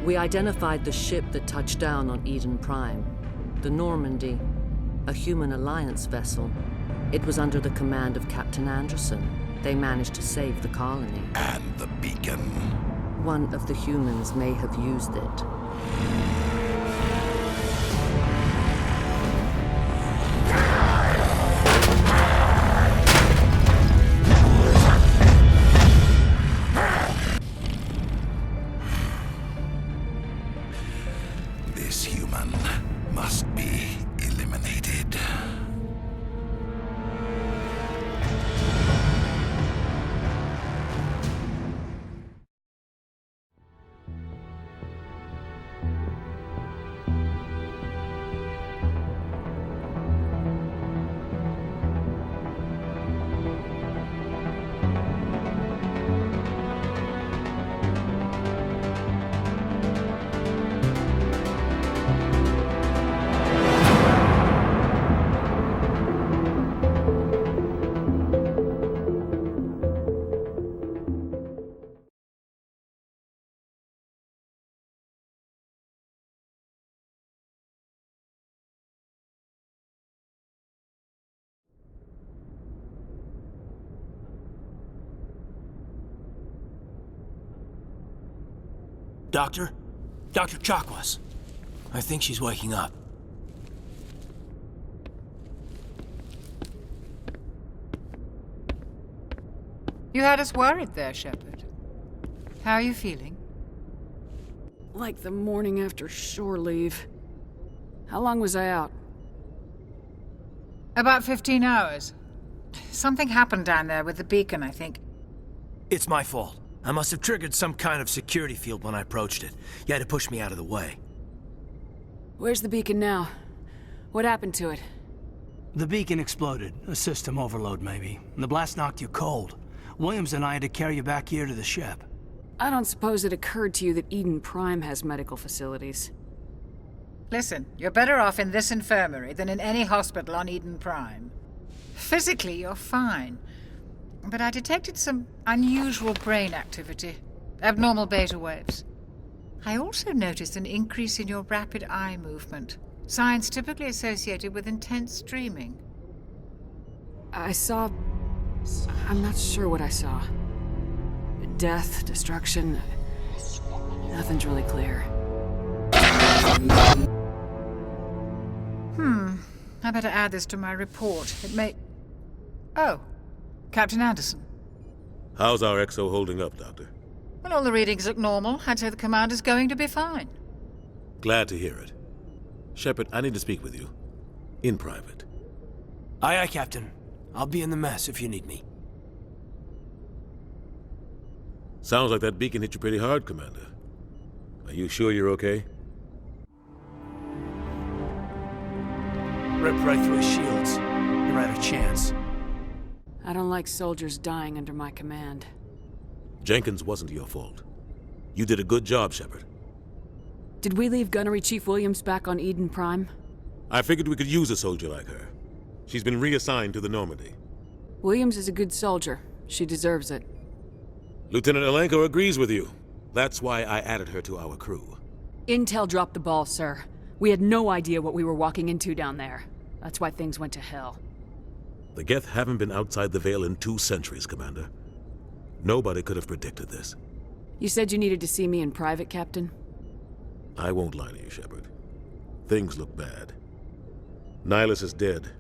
We identified the ship that touched down on Eden Prime, the Normandy, a human alliance vessel. It was under the command of Captain Anderson. They managed to save the colony. And the beacon. One of the humans may have used it. This human must be eliminated. Doctor? Dr. Chakwas. I think she's waking up. You had us worried there, Shepard. How are you feeling? Like the morning after shore leave. How long was I out? About 15 hours. Something happened down there with the beacon, I think. It's my fault. I must have triggered some kind of security field when I approached it. You had to push me out of the way. Where's the beacon now? What happened to it? The beacon exploded. A system overload, maybe. The blast knocked you cold. Williams and I had to carry you back here to the ship. I don't suppose it occurred to you that Eden Prime has medical facilities. Listen, you're better off in this infirmary than in any hospital on Eden Prime. Physically, you're fine. But I detected some unusual brain activity, abnormal beta waves. I also noticed an increase in your rapid eye movement, signs typically associated with intense dreaming. I saw... I'm not sure what I saw. Death, destruction... Nothing's really clear. I better add this to my report. It may... Oh. Captain Anderson. How's our XO holding up, Doctor? Well, all the readings look normal. I'd say the commander's going to be fine. Glad to hear it. Shepard, I need to speak with you. In private. Aye, aye, Captain. I'll be in the mess if you need me. Sounds like that beacon hit you pretty hard, Commander. Are you sure you're okay? Ripped right through his shields. You're out of chance. I don't like soldiers dying under my command. Jenkins wasn't your fault. You did a good job, Shepard. Did we leave Gunnery Chief Williams back on Eden Prime? I figured we could use a soldier like her. She's been reassigned to the Normandy. Williams is a good soldier. She deserves it. Lieutenant Alenko agrees with you. That's why I added her to our crew. Intel dropped the ball, sir. We had no idea what we were walking into down there. That's why things went to hell. The Geth haven't been outside the Veil in 2 centuries, Commander. Nobody could have predicted this. You said you needed to see me in private, Captain? I won't lie to you, Shepard. Things look bad. Nihilus is dead.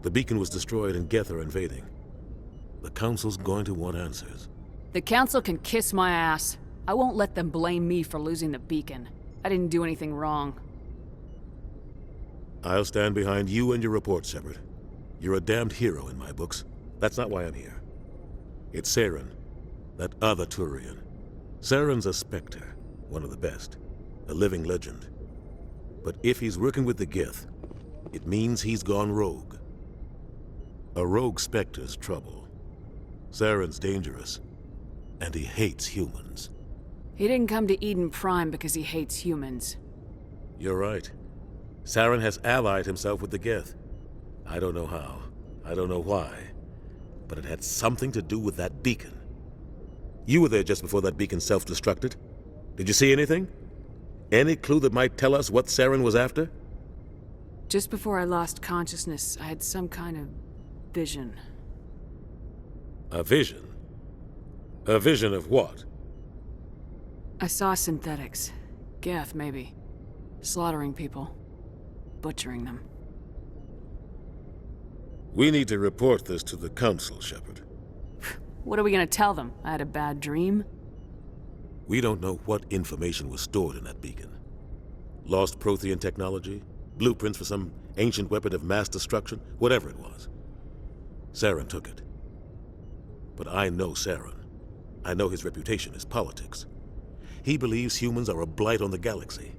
The beacon was destroyed and Geth are invading. The Council's going to want answers. The Council can kiss my ass. I won't let them blame me for losing the beacon. I didn't do anything wrong. I'll stand behind you and your report, Shepard. You're a damned hero in my books. That's not why I'm here. It's Saren, that other Turian. Saren's a Spectre, one of the best, a living legend. But if he's working with the Geth, it means he's gone rogue. A rogue Spectre's trouble. Saren's dangerous, and he hates humans. He didn't come to Eden Prime because he hates humans. You're right. Saren has allied himself with the Geth. I don't know how. I don't know why. But it had something to do with that beacon. You were there just before that beacon self-destructed. Did you see anything? Any clue that might tell us what Saren was after? Just before I lost consciousness, I had some kind of vision. A vision? A vision of what? I saw synthetics. Geth, maybe. Slaughtering people. Butchering them. We need to report this to the Council, Shepard. What are we gonna tell them? I had a bad dream? We don't know what information was stored in that beacon. Lost Prothean technology? Blueprints for some ancient weapon of mass destruction? Whatever it was. Saren took it. But I know Saren. I know his reputation is politics. He believes humans are a blight on the galaxy.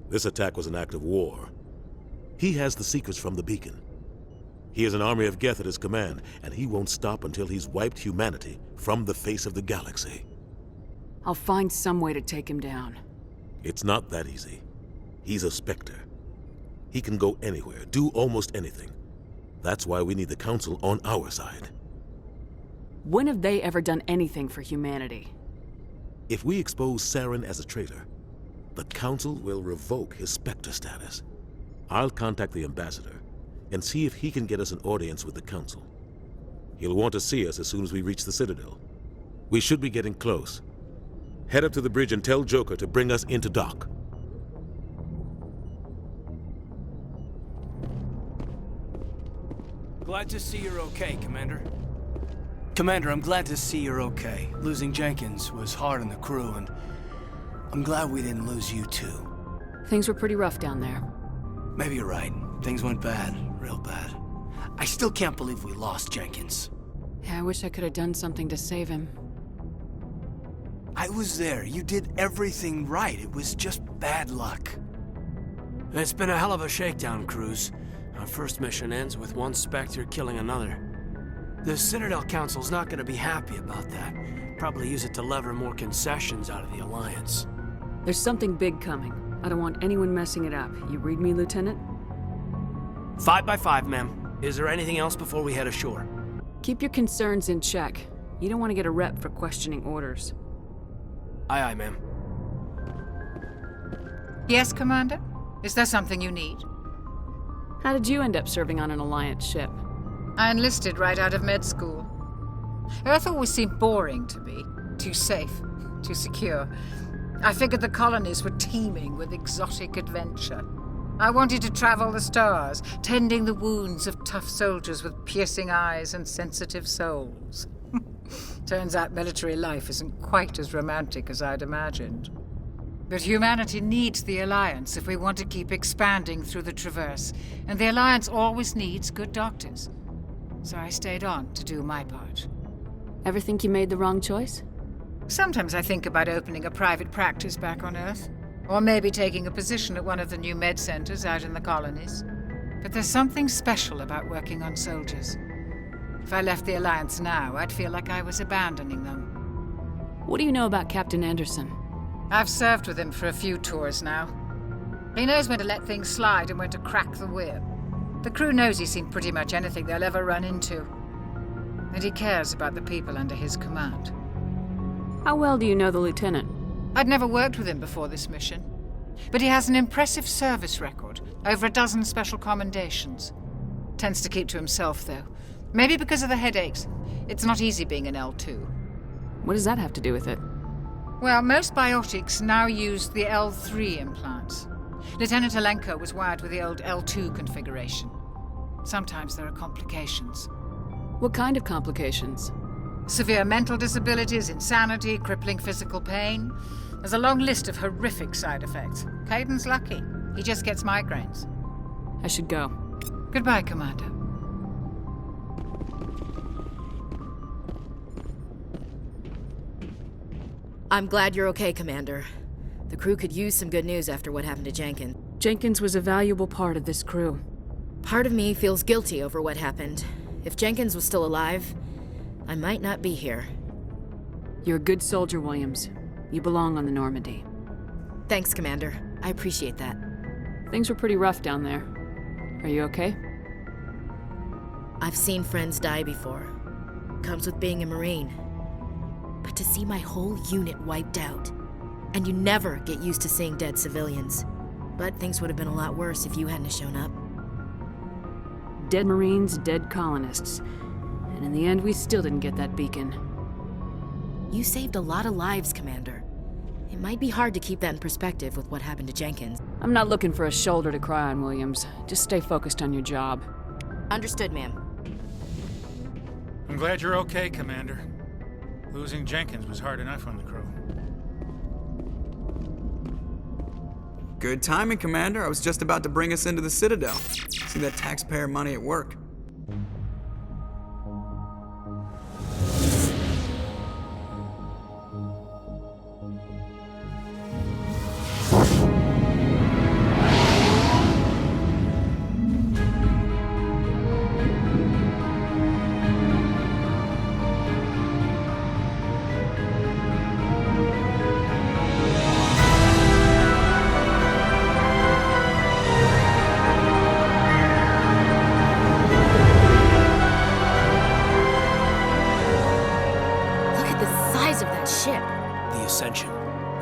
This attack was an act of war. He has the secrets from the beacon. He has an army of Geth at his command, and he won't stop until he's wiped humanity from the face of the galaxy. I'll find some way to take him down. It's not that easy. He's a Spectre. He can go anywhere, do almost anything. That's why we need the Council on our side. When have they ever done anything for humanity? If we expose Saren as a traitor, the Council will revoke his Spectre status. I'll contact the Ambassador and see if he can get us an audience with the Council. He'll want to see us as soon as we reach the Citadel. We should be getting close. Head up to the bridge and tell Joker to bring us into dock. Glad to see you're okay, Commander. Commander, I'm glad to see you're okay. Losing Jenkins was hard on the crew, and I'm glad we didn't lose you too. Things were pretty rough down there. Maybe you're right. Things went bad, real bad. I still can't believe we lost Jenkins. Yeah, I wish I could have done something to save him. I was there. You did everything right. It was just bad luck. It's been a hell of a shakedown, Cruz. Our first mission ends with one Spectre killing another. The Citadel Council's not gonna be happy about that. Probably use it to lever more concessions out of the Alliance. There's something big coming. I don't want anyone messing it up. You read me, Lieutenant? 5 by 5, ma'am. Is there anything else before we head ashore? Keep your concerns in check. You don't want to get a rep for questioning orders. Aye, aye, ma'am. Yes, Commander? Is there something you need? How did you end up serving on an Alliance ship? I enlisted right out of med school. Earth always seemed boring to me. Too safe, too secure. I figured the colonies were teeming with exotic adventure. I wanted to travel the stars, tending the wounds of tough soldiers with piercing eyes and sensitive souls. Turns out military life isn't quite as romantic as I'd imagined. But humanity needs the Alliance if we want to keep expanding through the Traverse, and the Alliance always needs good doctors. So I stayed on to do my part. Ever think you made the wrong choice? Sometimes I think about opening a private practice back on Earth, or maybe taking a position at one of the new med centers out in the colonies. But there's something special about working on soldiers. If I left the Alliance now, I'd feel like I was abandoning them. What do you know about Captain Anderson? I've served with him for a few tours now. He knows when to let things slide and when to crack the whip. The crew knows he's seen pretty much anything they'll ever run into. And he cares about the people under his command. How well do you know the Lieutenant? I'd never worked with him before this mission. But he has an impressive service record, over a dozen special commendations. Tends to keep to himself, though. Maybe because of the headaches. It's not easy being an L2. What does that have to do with it? Well, most biotics now use the L3 implants. Lieutenant Alenko was wired with the old L2 configuration. Sometimes there are complications. What kind of complications? Severe mental disabilities, insanity, crippling physical pain. There's a long list of horrific side effects. Caden's lucky. He just gets migraines. I should go. Goodbye, Commander. I'm glad you're okay, Commander. The crew could use some good news after what happened to Jenkins. Jenkins was a valuable part of this crew. Part of me feels guilty over what happened. If Jenkins was still alive, I might not be here. You're a good soldier, Williams. You belong on the Normandy. Thanks, Commander. I appreciate that. Things were pretty rough down there. Are you okay? I've seen friends die before. Comes with being a Marine. But to see my whole unit wiped out, And you never get used to seeing dead civilians. But things would have been a lot worse if you hadn't shown up. Dead Marines, dead colonists. And in the end, we still didn't get that beacon. You saved a lot of lives, Commander. It might be hard to keep that in perspective with what happened to Jenkins. I'm not looking for a shoulder to cry on, Williams. Just stay focused on your job. Understood, ma'am. I'm glad you're okay, Commander. Losing Jenkins was hard enough on the crew. Good timing, Commander. I was just about to bring us into the Citadel. See that taxpayer money at work.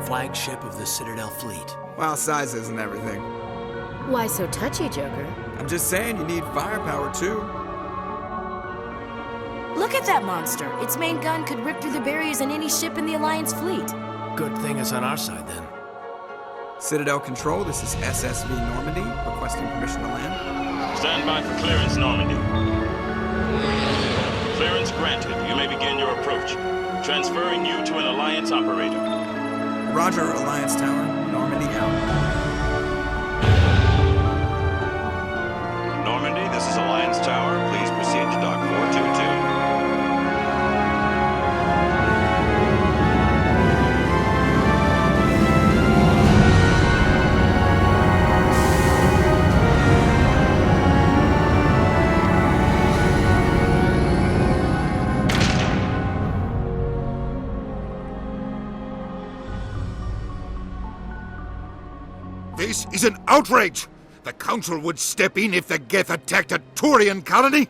Flagship of the Citadel fleet. Well, size isn't everything. Why so touchy, Joker? I'm just saying you need firepower, too. Look at that monster. Its main gun could rip through the barriers in any ship in the Alliance fleet. Good thing it's on our side, then. Citadel Control, this is SSV Normandy, requesting permission to land. Stand by for clearance, Normandy. Clearance granted. You may begin your approach. Transferring you to an Alliance operator. Roger, Alliance Tower. Normandy out. Normandy, this is Alliance Tower. Please proceed to Dock 422. This is an outrage! The Council would step in if the Geth attacked a Turian colony?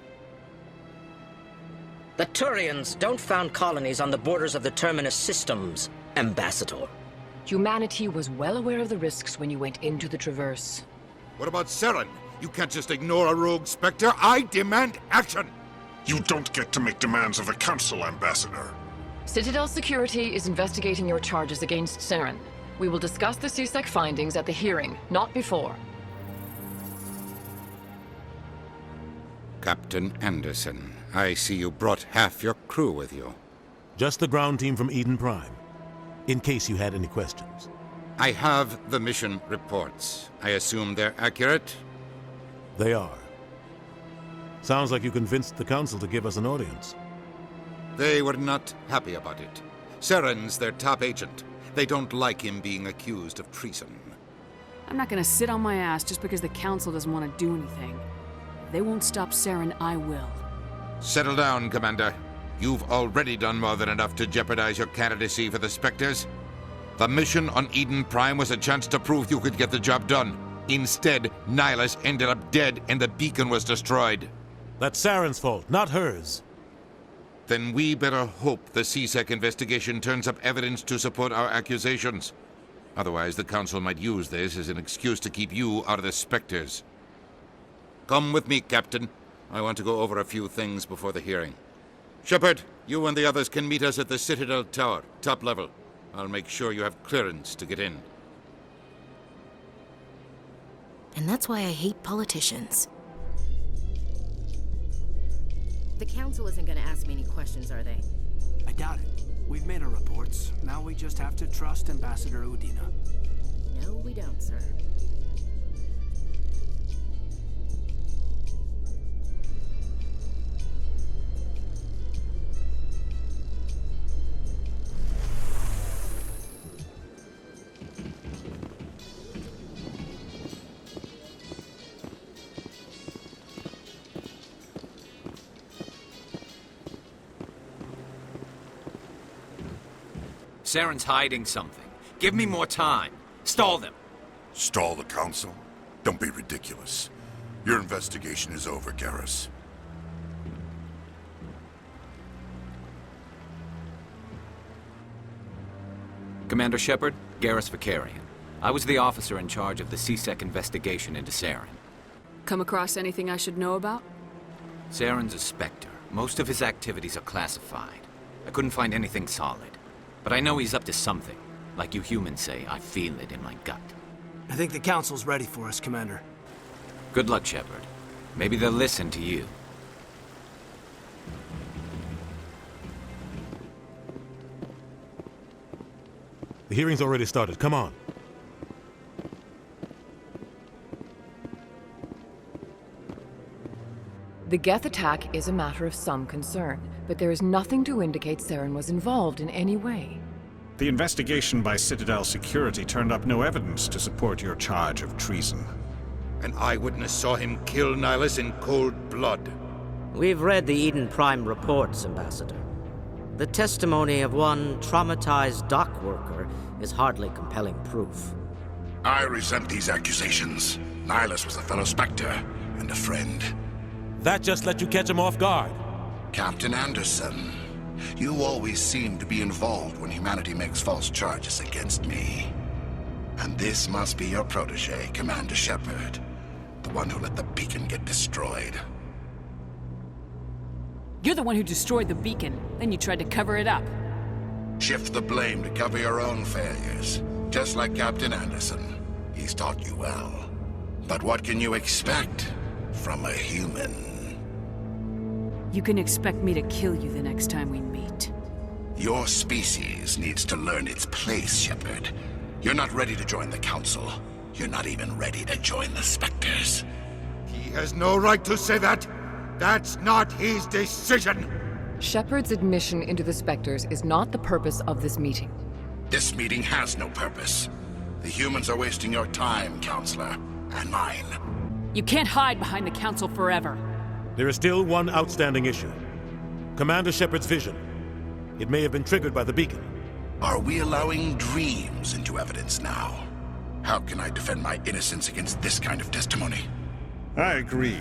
The Turians don't found colonies on the borders of the Terminus systems, Ambassador. Humanity was well aware of the risks when you went into the Traverse. What about Saren? You can't just ignore a rogue Spectre. I demand action! You don't get to make demands of the Council, Ambassador. Citadel Security is investigating your charges against Saren. We will discuss the CSEC findings at the hearing, not before. Captain Anderson, I see you brought half your crew with you. Just the ground team from Eden Prime, in case you had any questions. I have the mission reports. I assume they're accurate? They are. Sounds like you convinced the Council to give us an audience. They were not happy about it. Saren's their top agent. They don't like him being accused of treason. I'm not gonna sit on my ass just because the Council doesn't want to do anything. If they won't stop Saren, I will. Settle down, Commander. You've already done more than enough to jeopardize your candidacy for the Spectres. The mission on Eden Prime was a chance to prove you could get the job done. Instead, Nihilus ended up dead and the beacon was destroyed. That's Saren's fault, not hers. Then we better hope the CSEC investigation turns up evidence to support our accusations. Otherwise, the Council might use this as an excuse to keep you out of the Spectres. Come with me, Captain. I want to go over a few things before the hearing. Shepard, you and the others can meet us at the Citadel Tower, top level. I'll make sure you have clearance to get in. And that's why I hate politicians. The Council isn't going to ask me any questions, are they? I doubt it. We've made our reports. Now we just have to trust Ambassador Udina. No, we don't, sir. Saren's hiding something. Give me more time. Stall them. Stall the Council? Don't be ridiculous. Your investigation is over, Garrus. Commander Shepard, Garrus Vicarian. I was the officer in charge of the CSEC investigation into Saren. Come across anything I should know about? Saren's a Spectre. Most of his activities are classified. I couldn't find anything solid. But I know he's up to something. Like you humans say, I feel it in my gut. I think the Council's ready for us, Commander. Good luck, Shepard. Maybe they'll listen to you. The hearing's already started. Come on. The Geth attack is a matter of some concern, but there is nothing to indicate Saren was involved in any way. The investigation by Citadel Security turned up no evidence to support your charge of treason. An eyewitness saw him kill Nihilus in cold blood. We've read the Eden Prime reports, Ambassador. The testimony of one traumatized dock worker is hardly compelling proof. I resent these accusations. Nihilus was a fellow Spectre and a friend. That just let you catch him off guard. Captain Anderson, you always seem to be involved when humanity makes false charges against me. And this must be your protege, Commander Shepard. The one who let the beacon get destroyed. You're the one who destroyed the beacon, then you tried to cover it up. Shift the blame to cover your own failures. Just like Captain Anderson. He's taught you well. But what can you expect from a human? You can expect me to kill you the next time we meet. Your species needs to learn its place, Shepard. You're not ready to join the Council. You're not even ready to join the Spectres. He has no right to say that. That's not his decision. Shepard's admission into the Spectres is not the purpose of this meeting. This meeting has no purpose. The humans are wasting your time, Counselor, and mine. You can't hide behind the Council forever. There is still one outstanding issue. Commander Shepard's vision. It may have been triggered by the beacon. Are we allowing dreams into evidence now? How can I defend my innocence against this kind of testimony? I agree.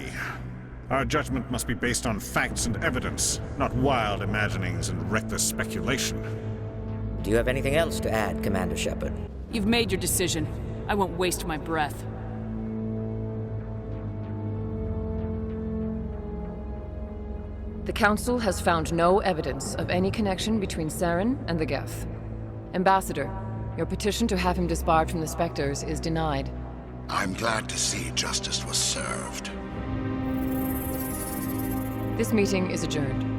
Our judgment must be based on facts and evidence, not wild imaginings and reckless speculation. Do you have anything else to add, Commander Shepard? You've made your decision. I won't waste my breath. The Council has found no evidence of any connection between Saren and the Geth. Ambassador, your petition to have him disbarred from the Spectres is denied. I'm glad to see justice was served. This meeting is adjourned.